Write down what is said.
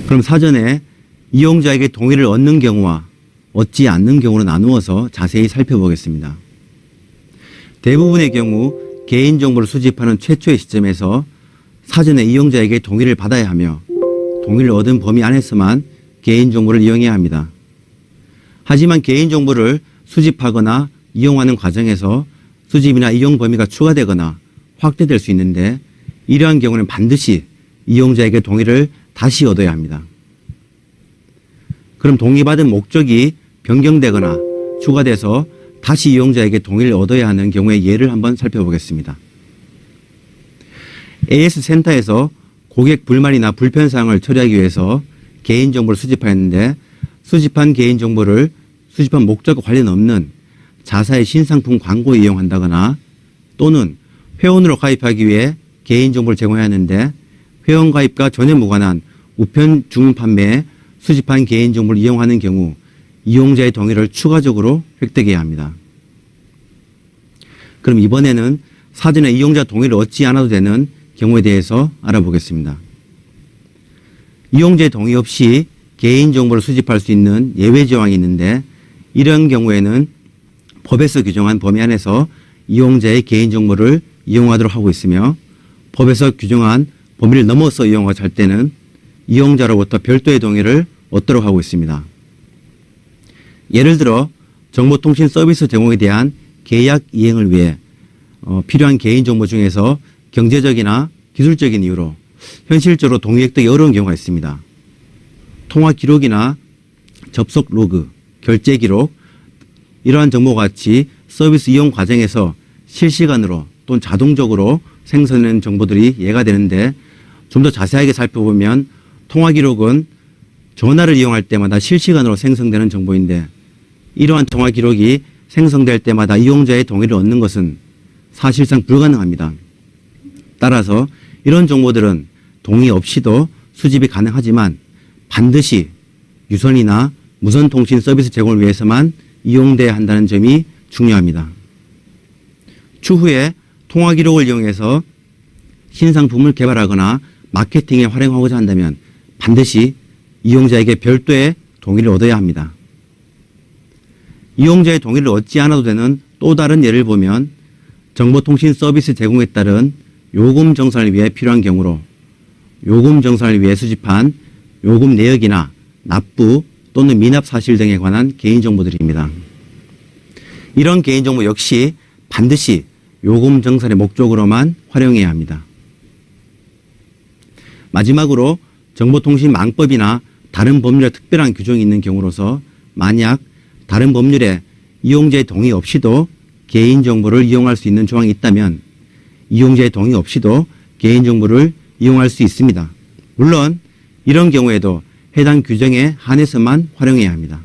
그럼 사전에 이용자에게 동의를 얻는 경우와 얻지 않는 경우로 나누어서 자세히 살펴보겠습니다. 대부분의 경우 개인정보를 수집하는 최초의 시점에서 사전에 이용자에게 동의를 받아야 하며 동의를 얻은 범위 안에서만 개인정보를 이용해야 합니다. 하지만 개인정보를 수집하거나 이용하는 과정에서 수집이나 이용 범위가 추가되거나 확대될 수 있는데 이러한 경우는 반드시 이용자에게 동의를 다시 얻어야 합니다. 그럼 동의받은 목적이 변경되거나 추가돼서 다시 이용자에게 동의를 얻어야 하는 경우의 예를 한번 살펴보겠습니다. AS 센터에서 고객 불만이나 불편사항을 처리하기 위해서 개인정보를 수집하였는데 수집한 개인정보를 수집한 목적과 관련 없는 자사의 신상품 광고에 이용한다거나 또는 회원으로 가입하기 위해 개인정보를 제공해야 하는데 회원 가입과 전혀 무관한 우편 주문 판매에 수집한 개인정보를 이용하는 경우 이용자의 동의를 추가적으로 획득해야 합니다. 그럼 이번에는 사전에 이용자 동의를 얻지 않아도 되는 경우에 대해서 알아보겠습니다. 이용자의 동의 없이 개인정보를 수집할 수 있는 예외 조항이 있는데 이런 경우에는 법에서 규정한 범위 안에서 이용자의 개인정보를 이용하도록 하고 있으며 법에서 규정한 범위를 넘어서 이용하고자 할 때는 이용자로부터 별도의 동의를 얻도록 하고 있습니다. 예를 들어 정보통신 서비스 제공에 대한 계약 이행을 위해 필요한 개인정보 중에서 경제적이나 기술적인 이유로 현실적으로 동의 획득이 어려운 경우가 있습니다. 통화 기록이나 접속 로그, 결제 기록 이러한 정보와 같이 서비스 이용 과정에서 실시간으로 또는 자동적으로 생성되는 정보들이 예가 되는데 좀 더 자세하게 살펴보면 통화 기록은 전화를 이용할 때마다 실시간으로 생성되는 정보인데 이러한 통화 기록이 생성될 때마다 이용자의 동의를 얻는 것은 사실상 불가능합니다. 따라서 이런 정보들은 동의 없이도 수집이 가능하지만 반드시 유선이나 무선통신 서비스 제공을 위해서만 이용돼야 한다는 점이 중요합니다. 추후에 통화 기록을 이용해서 신상품을 개발하거나 마케팅에 활용하고자 한다면 반드시 이용자에게 별도의 동의를 얻어야 합니다. 이용자의 동의를 얻지 않아도 되는 또 다른 예를 보면 정보통신 서비스 제공에 따른 요금 정산을 위해 필요한 경우로 요금 정산을 위해 수집한 요금 내역이나 납부 또는 미납 사실 등에 관한 개인정보들입니다. 이런 개인정보 역시 반드시 요금 정산의 목적으로만 활용해야 합니다. 마지막으로 정보통신망법이나 다른 법률에 특별한 규정이 있는 경우로서 만약 다른 법률에 이용자의 동의 없이도 개인정보를 이용할 수 있는 조항이 있다면 이용자의 동의 없이도 개인정보를 이용할 수 있습니다. 물론 이런 경우에도 해당 규정에 한해서만 활용해야 합니다.